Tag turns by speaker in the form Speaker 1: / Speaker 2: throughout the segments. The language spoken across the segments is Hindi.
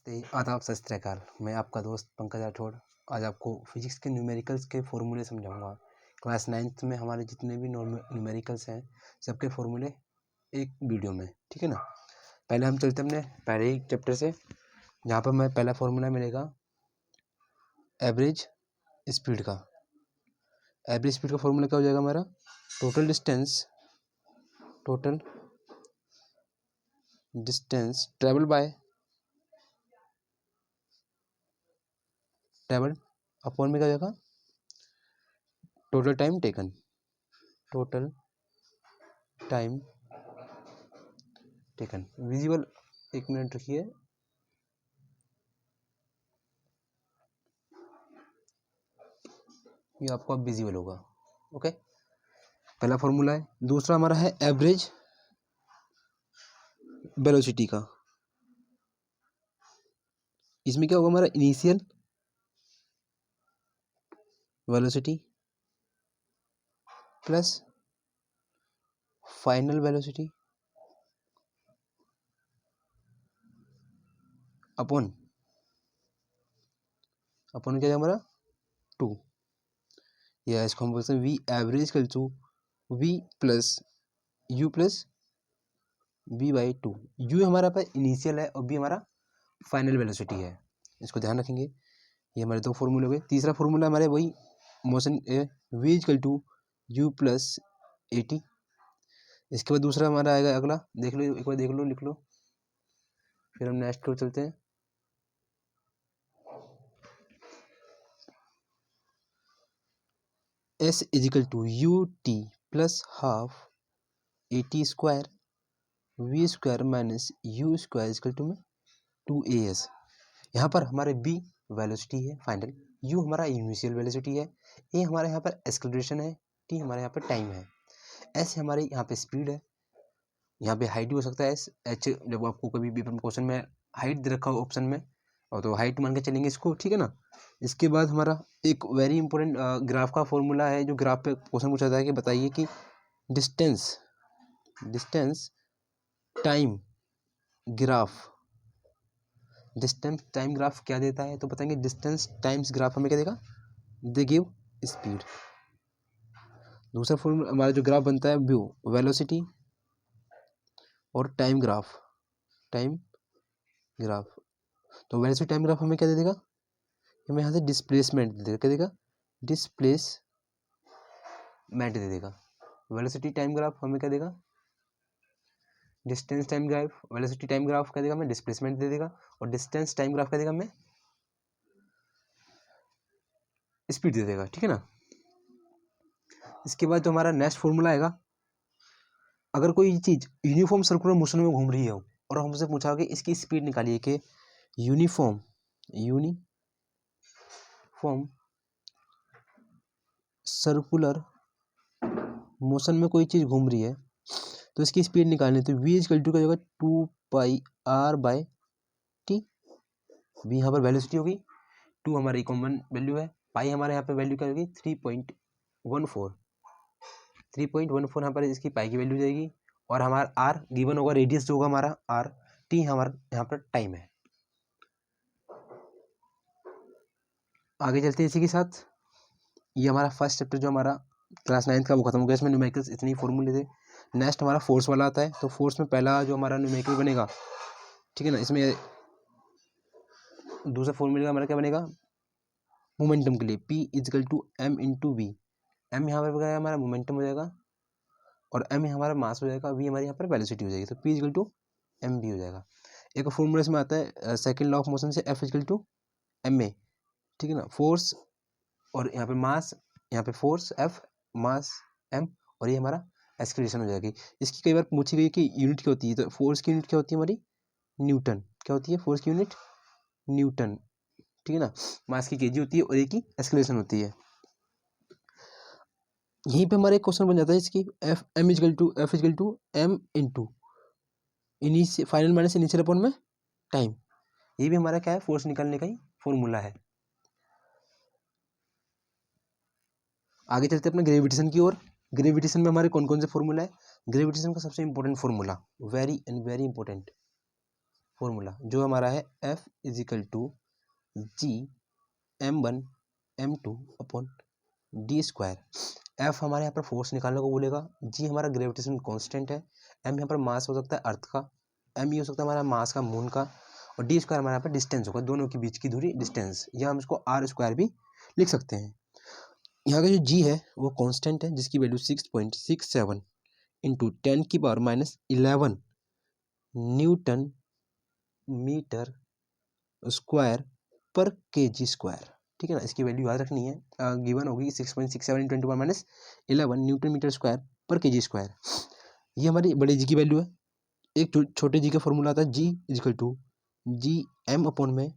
Speaker 1: नमस्ते, आदाब, सत श्री अकाल। मैं आपका दोस्त पंकज राठौड़ आज आपको फिजिक्स के न्यूमेरिकल्स के फॉर्मूले समझाऊंगा। क्लास 9th में हमारे जितने भी न्यूमेरिकल्स हैं सबके फॉर्मूले एक वीडियो में, ठीक है ना। पहले हम चलते अपने पहले ही चैप्टर से, जहाँ पर हमें पहला फॉर्मूला मिलेगा एवरेज स्पीड का। एवरेज स्पीड का फॉर्मूला क्या हो जाएगा हमारा? टोटल डिस्टेंस ट्रेवल अपॉन में क्या हो जाएगा? Total time taken. विजुअल, एक मिनट रखिए। ये आपको अब विजुअल होगा, ओके। पहला फॉर्मूला है। दूसरा हमारा है एवरेज वेलोसिटी का। इसमें क्या होगा हमारा? Initial velocity plus final velocity upon क्या है हमारा? 2, या इसको हम बोलते हैं v average equal to v plus u plus v by 2। U हमारा पर इनिशियल है और बी हमारा फाइनल वेलोसिटी है। इसको ध्यान रखेंगे। ये हमारे दो फॉर्मूले हो गए। तीसरा फॉर्मूला हमारे वही motion v equal to u plus a t. इसके बाद दूसरा हमारा आएगा अगला, देख लो एक बार, देख लो, लिख लो, फिर हम नेक्स्ट को चलते हैं। S equal to u t plus half a t square v square minus u square equal to में 2as। यहाँ पर हमारे बी वेलोसिटी है फाइनल, यू हमारा इनिशियल वेलोसिटी है, ए हमारे यहाँ पर एक्सेलरेशन है, टी हमारे यहाँ पर टाइम है, एस हमारे यहाँ पे स्पीड है, यहाँ पे हाइट भी हो सकता है एस एच। जब आपको कभी भी क्वेश्चन में हाइट दे रखा हो ऑप्शन में, और तो हाइट मान के चलेंगे इसको, ठीक है ना। इसके बाद हमारा एक वेरी इंपॉर्टेंट ग्राफ का फॉर्मूला है, जो ग्राफ पे क्वेश्चन पूछा जाता है कि बताइए कि डिस्टेंस टाइम ग्राफ क्या देता है। तो बताएंगे डिस्टेंस टाइम्स ग्राफ हमें क्या देगा? They give speed. दूसरा फॉर्मूला हमारा जो ग्राफ बनता है व्यू वेलोसिटी और टाइम ग्राफ। तो वेलोसिटी टाइम ग्राफ हमें क्या दे देगा? हमें यहाँ से डिस्प्लेसमेंट दे देगा। क्या देगा? डिस्प्लेसमेंट दे देगा। वेलोसिटी टाइम ग्राफ हमें क्या देगा? Distance time graph. Velocity time graph क्या देगा? हमें डिस्प्लेसमेंट दे देगा। और डिस्टेंस टाइम ग्राफ क्या देगा? हमें स्पीड दे देगा, ठीक है ना। इसके बाद जो हमारा नेक्स्ट फॉर्मूला आएगा, अगर कोई चीज यूनिफॉर्म सर्कुलर मोशन में घूम रही है और हमसे पूछा कि इसकी स्पीड निकालिए कि यूनिफॉर्म सर्कुलर मोशन में कोई चीज घूम रही है तो इसकी स्पीड निकालनी, तो v इजकल टू का होगा 2πr/t। v यहाँ पर वेलोसिटी होगी, 2 हमारी कॉमन वैल्यू है, पाई हमारे यहाँ पे वैल्यू क्या होगी? 3.14 यहाँ पर इसकी पाई की वैल्यू जाएगी। और हमारा r गिवन होगा, रेडियस जो होगा हमारा r, t हमारा यहाँ पर टाइम है। आगे चलते हैं इसी के साथ। ये हमारा फर्स्ट चैप्टर जो हमारा क्लास 9th का वो खत्म हो गया। इसमें न्यूमेरिकल्स इतने ही फॉर्मूले थे। नेक्स्ट हमारा फोर्स वाला आता है। तो फोर्स में पहला जो हमारा न्यूमेरिकल बनेगा, ठीक है ना, इसमें दूसरा फॉर्मूले का हमारा क्या बनेगा? मोमेंटम के लिए P equal to m into v. M यहाँ पर क्या हमारा मोमेंटम हो जाएगा और m हमारा मास हो जाएगा, v हमारे यहाँ पर वेलोसिटी हो जाएगी। तो P equal to m v हो जाएगा। एक फॉर्मूला इसमें आता है सेकेंड लॉ ऑफ मोशन से, F equal to m a, ठीक है ना। फोर्स और यहाँ पे मास, यहाँ पे फोर्स F, मास M, और ये हमारा एक्सेलरेशन हो जाएगी। इसकी कई बार पूछी गई कि यूनिट क्या होती है। तो फोर्स की यूनिट क्या होती है हमारी? न्यूटन। क्या होती है फोर्स की यूनिट? न्यूटन, ठीक है ना। मास की केजी होती है और एक की एक्सेलरेशन होती है। यहीं पे हमारा एक क्वेश्चन बन जाता है इसकी, F equal to M into final minus initial upon में टाइम। ये भी हमारा क्या है? फोर्स निकालने का ही फॉर्मूला है। आगे चलते अपने ग्रेविटेशन की ओर। ग्रेविटेशन में हमारे कौन कौन से फॉर्मूला है? ग्रेविटेशन का सबसे important formula, very important, formula जो हमारा है F equal to G M1 M2 upon d square. F हमारे यहाँ पर फोर्स निकालने को बोलेगा, जी हमारा ग्रेविटेशन कांस्टेंट है, M यहाँ पर मास हो सकता है अर्थ का, M ये हो सकता है हमारा मास का मून का, और डी स्क्वायर हमारे यहाँ पर डिस्टेंस होगा, दोनों के बीच की दूरी डिस्टेंस, या हम इसको आर स्क्वायर भी लिख सकते हैं। यहाँ का जो जी है वो कांस्टेंट है जिसकी value 6.67 into 10⁻11 newton metre square per kg square. ठीक है ना, इसकी वैल्यू याद रखनी है, गिवन होगी 6.67 into 10⁻11 newton metre square per kg square. ये हमारी बड़े जी की वैल्यू है। एक छोटे जी का फॉर्मूला आता है G equal to G M upon में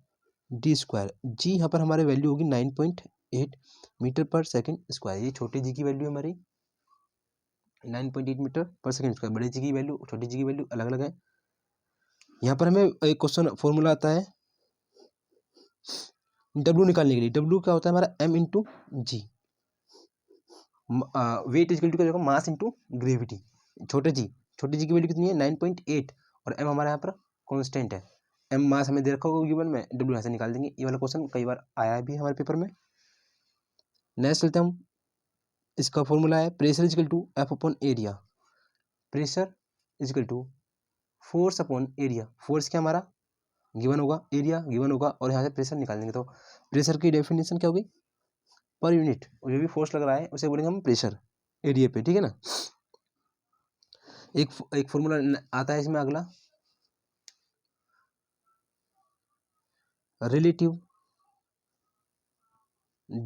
Speaker 1: डी स्क्वायर। जी यहाँ पर हमारे वैल्यू होगी 9.8 मीटर पर सेकंड स्क्वायर। ये छोटे जी की वैल्यू है हमारी 9.8 मीटर पर सेकंड स्क्वायर। बड़े जी की वैल्यू छोटे जी की वैल्यू अलग अलग है। यहाँ पर हमें एक क्वेश्चन फॉर्मूला आता है डब्ल्यू निकालने के लिए। डब्ल्यू क्या होता है हमारा m into g, weight equal to क्या होगा मास इंटू ग्रेविटी। छोटे जी की वैल्यू कितनी है 9.8 और एम हमारे यहाँ पर कांस्टेंट है। एम मास हमें दे रखा होगा गिवन में, डब्ल्यू यहाँ से निकाल देंगे। ये वाला क्वेश्चन कई बार आया भी हमारे पेपर में। नेक्स्ट चलते हम, इसका फॉर्मूला है pressure equal to F upon area. Pressure equal to force upon area. Force क्या हमारा गिवन होगा, एरिया गिवन होगा, और यहाँ से प्रेशर निकाल देंगे। तो प्रेशर की डेफिनेशन क्या होगी पर यूनिट, और जो भी फोर्स लग रहा है उसे बोलेंगे हम प्रेशर एरिया पे। ठीक है ना। एक फॉर्मूला आता है इसमें अगला, रिलेटिव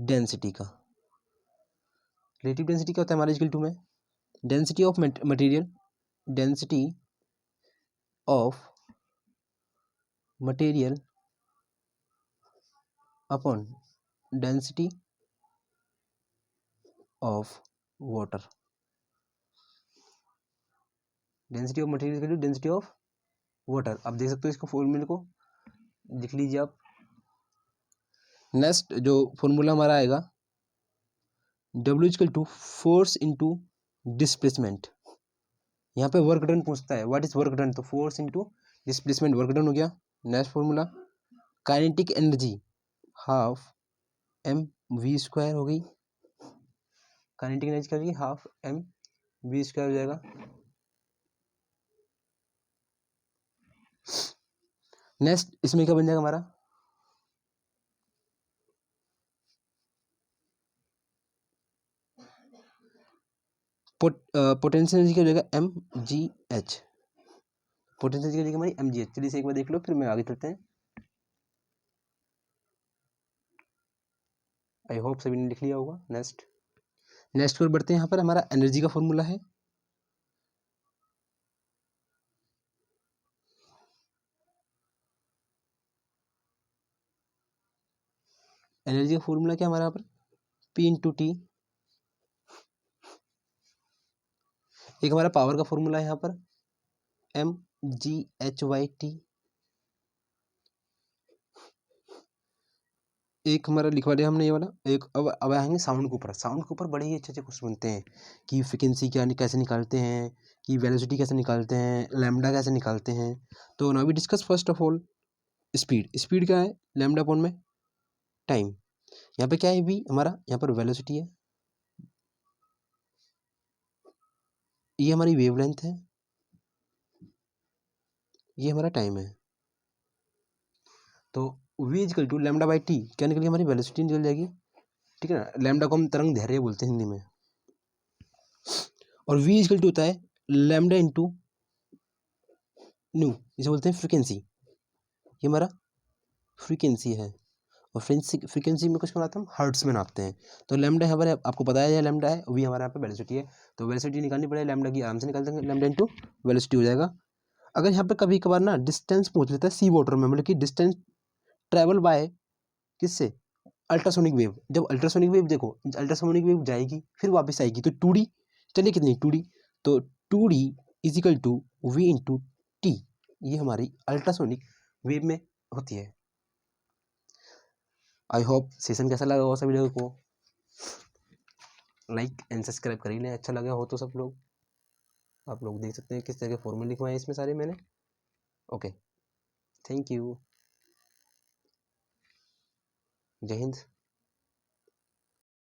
Speaker 1: डेंसिटी का। रिलेटिव डेंसिटी क्या होता है हमारे इक्वल टू में density of material, density of material upon density of water. Density of material equal to density of water. आप देख सकते हो इसको फॉर्मूले को लिख लीजिए आप। नेक्स्ट जो फॉर्मूला हमारा आएगा W equal to force into displacement. यहाँ पे वर्क डन पूछता है, व्हाट इज वर्क डन, तो force into displacement work done हो गया। Next formula kinetic energy half m v square हो गई। काइनेटिक एनर्जी क्या होगी हाफ एम वी स्क्वायर हो जाएगा। नेक्स्ट इसमें क्या बन जाएगा हमारा पोटेंशियल एनर्जी क्या हो जाएगा m g h. Potential energy हमारी एम जी एच। चलिए एक बार देख लो फिर मैं आगे चलते हैं। आई होप सभी ने लिख लिया होगा। नेक्स्ट पर बढ़ते हैं। यहाँ पर हमारा एनर्जी का फॉर्मूला है एनर्जी का फॉर्मूला क्या हमारा यहाँ पर पी इंटू टी। एक हमारा पावर का फॉर्मूला है यहाँ पर m g h by t. एक हमारा लिखवा दिया हमने ये वाला। एक अब आएंगे साउंड के ऊपर। साउंड के ऊपर बड़े ही अच्छे अच्छे क्वेश्चन बनते हैं कि फ्रिक्वेंसी क्या कैसे निकालते हैं, कि वेलोसिटी कैसे निकालते हैं, लैम्डा कैसे निकालते हैं। तो now we discuss first of all speed. Speed क्या है लैम्डा अपॉन में टाइम। यहाँ पे क्या है भी हमारा यहाँ पर वेलोसिटी है, ये हमारी वेवलेंथ है, ये हमारा टाइम है। तो v equal to lambda by t क्या निकल हमारी वेलोसिटी निकल जाएगी। ठीक है ना, लैम्डा को हम तरंग दैर्घ्य बोलते हैं हिंदी में। और v इक्वल टू होता है लैम्डा इंटू न्यू, इसे बोलते हैं फ्रीक्वेंसी। ये हमारा फ्रीक्वेंसी है, और फ्रीक्वेंसी में कुछ बनाते हैं हम हर्ट्स में नापते हैं। तो लैम्डा हमारे आपको पता है लैम्डा है, वी हमारे यहाँ पे वेलोसिटी है। तो वेलोसिटी निकालनी पड़ेगी लैम्डा की, आराम से निकाल देंगे, लैम्डा इंटू वेलोसिटी हो जाएगा। अगर यहाँ पे कभी कभार ना डिस्टेंस पूछ लेता है सी वाटर में, मतलब कि डिस्टेंस ट्रेवल बाय किससे अल्ट्रासोनिक वेव। जब अल्ट्रासोनिक वेव देखो अल्ट्रासोनिक वेव जाएगी फिर वापस आएगी, तो 2D चलिए कितनी 2D, तो 2D equal to v into t. ये हमारी अल्ट्रासोनिक वेव में होती है। आई होप सेशन कैसा लगा हो सभी लोगों को, लाइक एंड सब्सक्राइब कर ही लें अच्छा लगा हो तो सब लोग। आप लोग देख सकते हैं किस तरह के फॉर्मूले लिखवाए इसमें सारे मैंने। ओके। Thank you. जय हिंद।